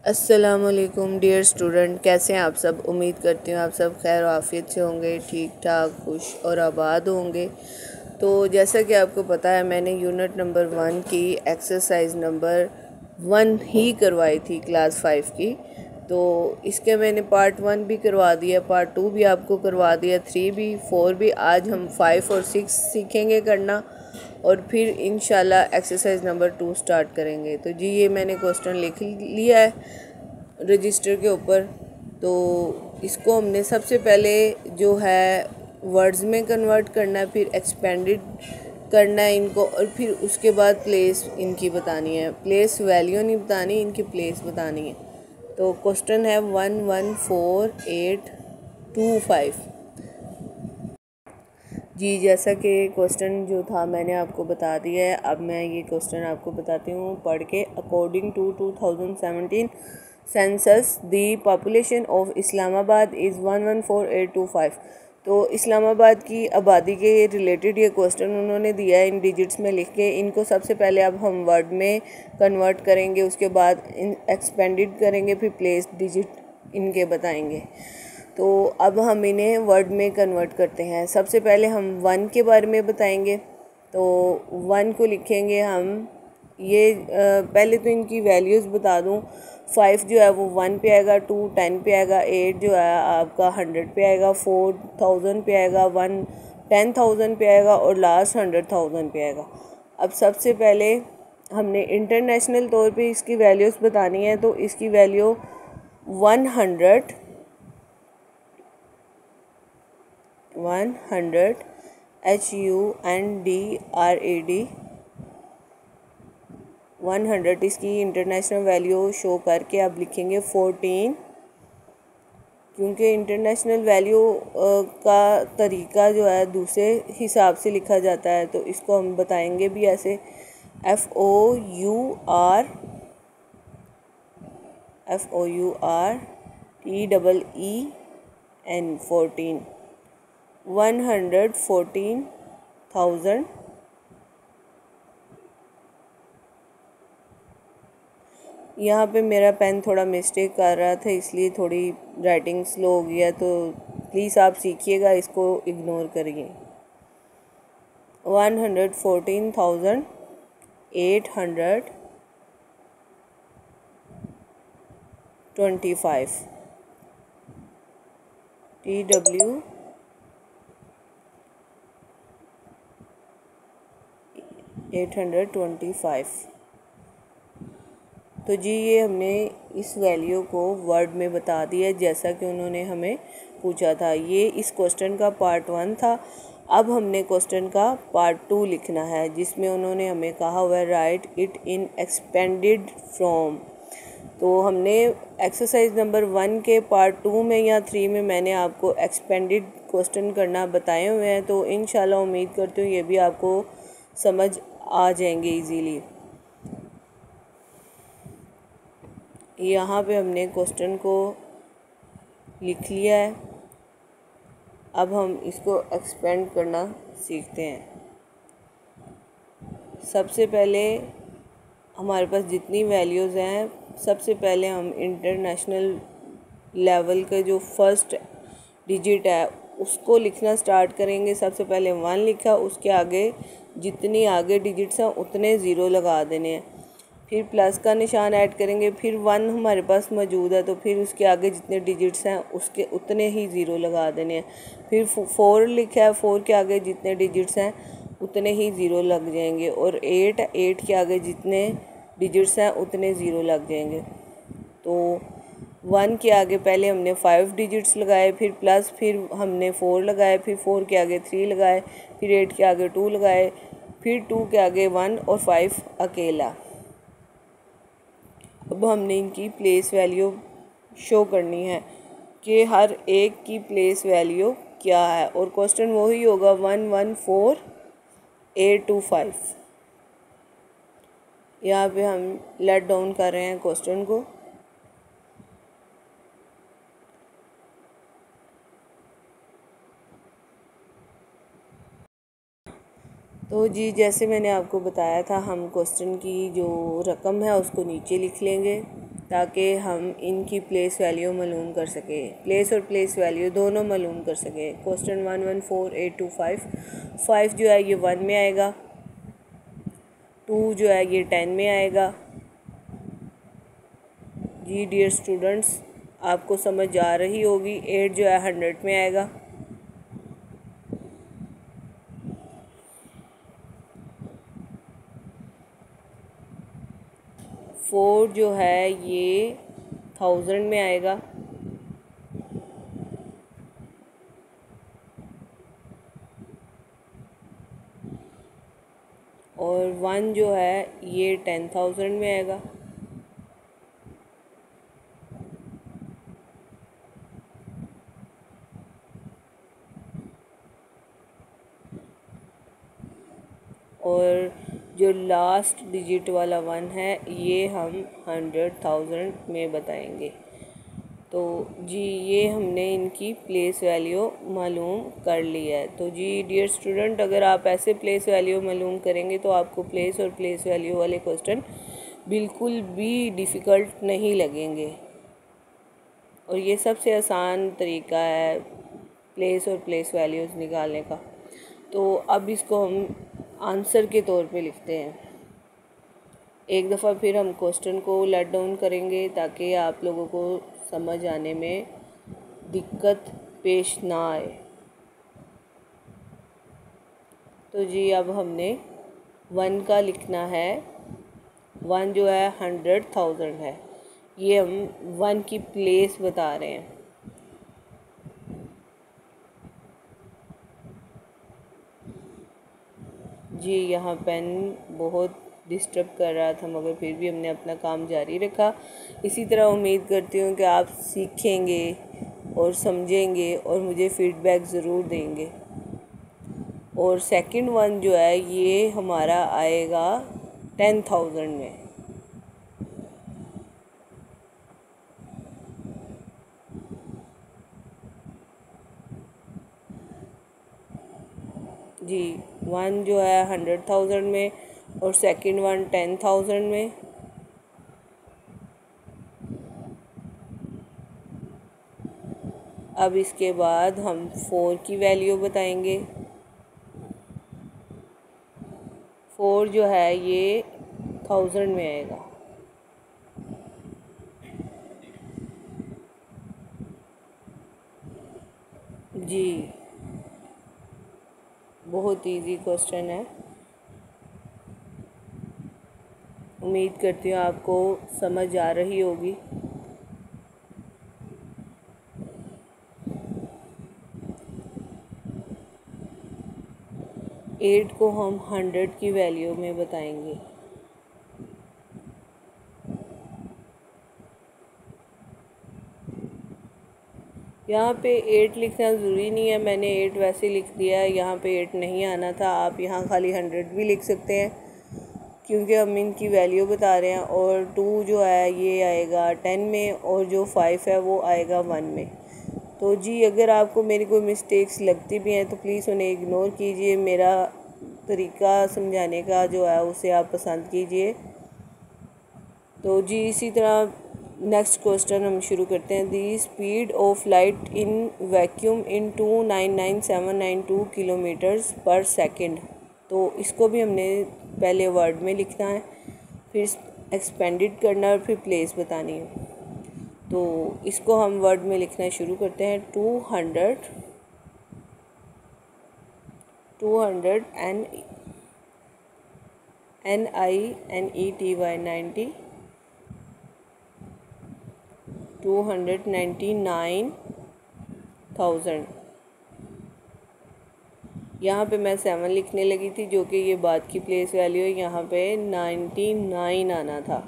अस्सलामुअलैकुम dear student, कैसे हैं आप सब। उम्मीद करती हूँ आप सब खैर आफियत से होंगे, ठीक ठाक, खुश और आबाद होंगे। तो जैसा कि आपको पता है, मैंने यूनिट नंबर 1 की एक्सरसाइज नंबर 1 ही करवाई थी क्लास 5 की। तो इसके मैंने पार्ट 1 भी करवा दिया, पार्ट 2 भी आपको करवा दिया, 3 भी, 4 भी। आज हम 5 और 6 सीखेंगे करना और फिर इंशाल्लाह एक्सरसाइज नंबर 2 स्टार्ट करेंगे। तो जी ये मैंने क्वेश्चन लिख लिया है रजिस्टर के ऊपर। तो इसको हमने सबसे पहले जो है वर्ड्स में कन्वर्ट करना है, फिर एक्सपेंडेड करना है इनको, और फिर उसके बाद प्लेस इनकी बतानी है। प्लेस वैल्यू नहीं बतानी, इनकी प्लेस बतानी है। तो क्वेश्चन है 114825। जी जैसा कि क्वेश्चन जो था मैंने आपको बता दिया है। अब मैं ये क्वेश्चन आपको बताती हूँ पढ़ के। According to 2017 census the population of Islamabad is 114825। तो इस्लामाबाद की आबादी के रिलेटेड ये क्वेश्चन उन्होंने दिया है इन डिजिट्स में लिख के। इनको सबसे पहले अब हम वर्ड में कन्वर्ट करेंगे, उसके बाद एक्सपेंडेड करेंगे, फिर प्लेस डिजिट इनके बताएंगे। तो अब हम इन्हें वर्ड में कन्वर्ट करते हैं। सबसे पहले हम 1 के बारे में बताएंगे। तो 1 को लिखेंगे हम ये पहले तो इनकी वैल्यूज़ बता दूं। 5 जो है वो 1 पे आएगा, 2 10 पे आएगा, 8 जो है आपका 100 पे आएगा, 4 1000 पे आएगा, 1 10,000 पे आएगा और लास्ट 100,000 पे आएगा। अब सबसे पहले हमने इंटरनेशनल तौर पे इसकी वैल्यूज़ बतानी है। तो इसकी वैल्यू 100 100 इसकी इंटरनेशनल वैल्यू शो करके अब लिखेंगे 14। क्योंकि इंटरनेशनल वैल्यू का तरीका जो है दूसरे हिसाब से लिखा जाता है, तो इसको हम बताएंगे भी ऐसे FOURTEEN 114,000। यहाँ पे मेरा पेन थोड़ा मिस्टेक कर रहा था, इसलिए थोड़ी राइटिंग स्लो हो गया, तो प्लीज़ आप सीखिएगा, इसको इग्नोर करिए। 114,825 TW 825। तो जी ये हमने इस वैल्यू को वर्ड में बता दिया जैसा कि उन्होंने हमें पूछा था। ये इस क्वेश्चन का पार्ट 1 था। अब हमने क्वेश्चन का पार्ट 2 लिखना है, जिसमें उन्होंने हमें कहा हुआ है right it in expanded from. तो हमने एक्सरसाइज नंबर 1 के पार्ट 2 में या 3 में मैंने आपको एक्सपेंडेड क्वेश्चन करना बताए हुए हैं। तो इंशाल्लाह उम्मीद करती हूँ ये भी आपको समझ आ जाएंगे इजीली। यहाँ पे हमने क्वेश्चन को लिख लिया है। अब हम इसको एक्सपेंड करना सीखते हैं। सबसे पहले हमारे पास जितनी वैल्यूज़ हैं, सबसे पहले हम इंटरनेशनल लेवल के जो फर्स्ट डिजिट है उसको लिखना स्टार्ट करेंगे। सबसे पहले 1 लिखा, उसके आगे जितनी आगे डिजिट्स हैं उतने ज़ीरो लगा देने हैं। फिर प्लस का निशान ऐड करेंगे, फिर 1 हमारे पास मौजूद है तो फिर उसके आगे जितने डिजिट्स हैं उसके उतने ही ज़ीरो लगा देने हैं। फिर 4 लिखा है, 4 के आगे जितने डिजिट्स हैं उतने ही ज़ीरो लग जाएंगे। और 8 के आगे जितने डिजिट्स हैं उतने ज़ीरो लग जाएंगे। तो 1 के आगे पहले हमने 5 डिजिट्स लगाए, फिर प्लस, फिर हमने 4 लगाए, फिर 4 के आगे 3 लगाए, फिर 8 के आगे 2 लगाए, फिर 2 के आगे 1 और 5 अकेला। अब हमने इनकी प्लेस वैल्यू शो करनी है कि हर एक की प्लेस वैल्यू क्या है, और क्वेश्चन वही होगा 114,825। यहाँ पे हम लेट डाउन कर रहे हैं क्वेश्चन को। तो जी जैसे मैंने आपको बताया था, हम क्वेश्चन की जो रकम है उसको नीचे लिख लेंगे। ताकि हम इनकी प्लेस वैल्यू मालूम कर सकें, प्लेस और प्लेस वैल्यू दोनों मालूम कर सकें। क्वेश्चन 114825, 5 जो है ये 1 में आएगा, 2 जो है ये 10 में आएगा। जी डियर स्टूडेंट्स, आपको समझ आ रही होगी। 8 जो है 100 में आएगा। 4 जो है ये 1000 में आएगा। और 1 जो है ये 10,000 में आएगा। और जो लास्ट डिजिट वाला 1 है ये हम 100,000 में बताएंगे। तो जी ये हमने इनकी प्लेस वैल्यू मालूम कर ली है। तो जी डियर स्टूडेंट, अगर आप ऐसे प्लेस वैल्यू मालूम करेंगे तो आपको प्लेस और प्लेस वैल्यू वाले क्वेश्चन बिल्कुल भी डिफ़िकल्ट नहीं लगेंगे। और ये सबसे आसान तरीका है प्लेस और प्लेस वैल्यूज़ निकालने का। तो अब इसको हम आंसर के तौर पे लिखते हैं। एक दफ़ा फिर हम क्वेश्चन को लेट डाउन करेंगे ताकि आप लोगों को समझ आने में दिक्कत पेश ना आए। तो जी अब हमने 1 का लिखना है। 1 जो है 100,000 है, ये हम 1 की प्लेस बता रहे हैं। जी यहाँ पेन बहुत डिस्टर्ब कर रहा था, मगर फिर भी हमने अपना काम जारी रखा। इसी तरह उम्मीद करती हूँ कि आप सीखेंगे और समझेंगे और मुझे फ़ीडबैक ज़रूर देंगे। और सेकंड 1 जो है ये हमारा आएगा 10,000 में। जी 1 जो है 100,000 में और सेकंड 1 10,000 में। अब इसके बाद हम 4 की वैल्यू बताएंगे। 4 जो है ये 1000 में आएगा। जी बहुत इजी क्वेश्चन है। उम्मीद करती हूँ आपको समझ आ रही होगी। एट को हम 100 की वैल्यू में बताएंगे। यहाँ पे 8 लिखना ज़रूरी नहीं है, मैंने 8 वैसे लिख दिया है। यहाँ पे 8 नहीं आना था, आप यहाँ खाली 100 भी लिख सकते हैं क्योंकि हम इनकी वैल्यू बता रहे हैं। और 2 जो है ये आएगा 10 में और जो 5 है वो आएगा 1 में। तो जी अगर आपको मेरी कोई मिस्टेक्स लगती भी हैं तो प्लीज़ उन्हें इग्नोर कीजिए। मेरा तरीका समझाने का जो है उसे आप पसंद कीजिए। तो जी इसी तरह नेक्स्ट क्वेश्चन हम शुरू करते हैं। The speed of light in vacuum in 299,792 kilometres per second. तो इसको भी हमने पहले वर्ड में लिखना है, फिर एक्सपेंडेड करना और फिर प्लेस बतानी है। तो इसको हम वर्ड में लिखना शुरू करते हैं। 200 NINETY 90 299,000। यहाँ पे मैं 7 लिखने लगी थी जो कि ये बाद की प्लेस वैल्यू है। यहाँ पे 99 आना था।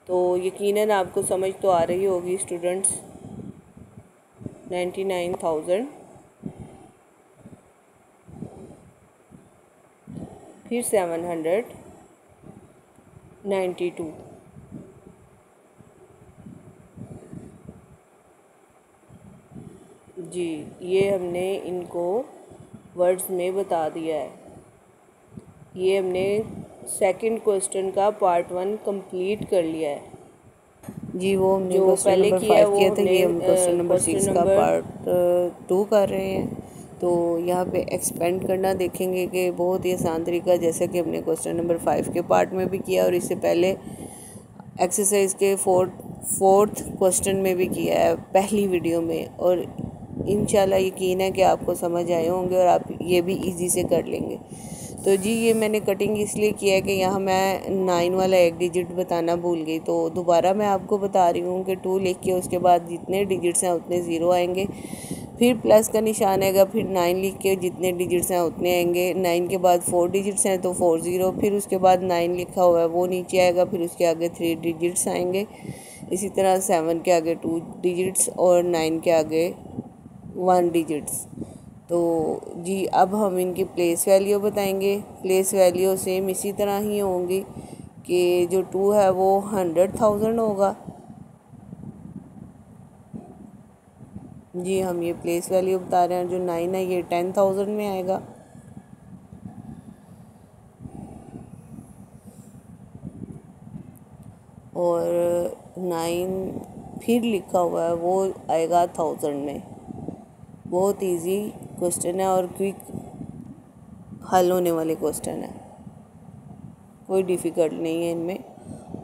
तो यकीनन आपको समझ तो आ रही होगी स्टूडेंट्स। 99,000 फिर 792। जी ये हमने इनको वर्ड्स में बता दिया है। ये हमने सेकंड क्वेश्चन का पार्ट 1 कंप्लीट कर लिया है। जी वो हमने जो क्वेश्चन पहले नंबर किया है 5 वो किया था, हमने ये हम क्वेश्चन नंबर क्वेश्चन 6 का नंबर पार्ट 2 कर रहे हैं। तो यहाँ पे एक्सपेंड करना देखेंगे कि बहुत ही आसान तरीका, जैसे कि हमने क्वेश्चन नंबर 5 के पार्ट में भी किया और इससे पहले एक्सरसाइज के फोर्थ क्वेश्चन में भी किया है पहली वीडियो में, और इंशाल्लाह यकीन है कि आपको समझ आए होंगे और आप ये भी इजी से कर लेंगे। तो जी ये मैंने कटिंग इसलिए किया है कि यहाँ मैं 9 वाला एक डिजिट बताना भूल गई, तो दोबारा मैं आपको बता रही हूँ कि 2 लिख के उसके बाद जितने डिजिट्स हैं उतने ज़ीरो आएंगे, फिर प्लस का निशान आएगा, फिर 9 लिख के जितने डिजिट्स हैं उतने आएंगे, 9 के बाद 4 डिजिट्स हैं तो 4 ज़ीरो, फिर उसके बाद 9 लिखा हुआ है वो नीचे आएगा, फिर उसके आगे 3 डिजिट्स आएंगे। इसी तरह 7 के आगे 2 डिजिट्स और 9 के आगे 1 डिजिट्स। तो जी अब हम इनकी प्लेस वैल्यू बताएंगे। प्लेस वैल्यू सेम इसी तरह ही होंगी कि जो 2 है वो 100,000 होगा। जी हम ये प्लेस वैल्यू बता रहे हैं। जो 9 है ये 10,000 में आएगा। और 9 फिर लिखा हुआ है वो आएगा 1000 में। बहुत इजी क्वेश्चन है और क्विक हल होने वाले क्वेश्चन है, कोई डिफ़िकल्ट नहीं है इनमें।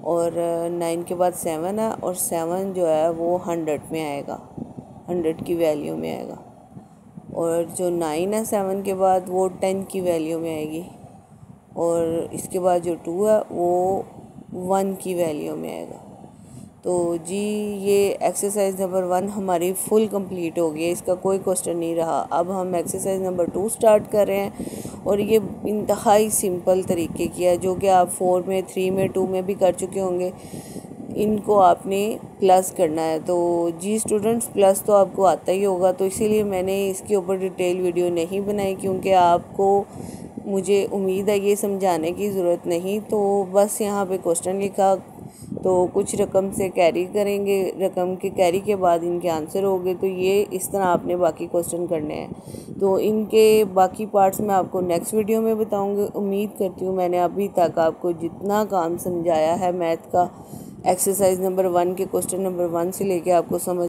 और 9 के बाद 7 है और 7 जो है वो 100 में आएगा, 100 की वैल्यू में आएगा। और जो 9 है 7 के बाद वो 10 की वैल्यू में आएगी। और इसके बाद जो 2 है वो 1 की वैल्यू में आएगा। तो जी ये एक्सरसाइज नंबर 1 हमारी फुल कंप्लीट हो गई है, इसका कोई क्वेश्चन नहीं रहा। अब हम एक्सरसाइज नंबर 2 स्टार्ट कर रहे हैं और ये इंतहाई सिंपल तरीके की है, जो कि आप 4 में 3 में 2 में भी कर चुके होंगे। इनको आपने प्लस करना है। तो जी स्टूडेंट्स प्लस तो आपको आता ही होगा, तो इसीलिए मैंने इसके ऊपर डिटेल वीडियो नहीं बनाई, क्योंकि आपको मुझे उम्मीद है ये समझाने की ज़रूरत नहीं। तो बस यहाँ पे क्वेश्चन लिखा, तो कुछ रकम से कैरी करेंगे, रकम के कैरी के बाद इनके आंसर होंगे। तो ये इस तरह आपने बाकी क्वेश्चन करने हैं। तो इनके बाकी पार्ट्स मैं आपको नेक्स्ट वीडियो में बताऊंगी। उम्मीद करती हूँ मैंने अभी तक आपको जितना काम समझाया है मैथ का, एक्सरसाइज नंबर 1 के क्वेश्चन नंबर 1 से लेके आपको समझ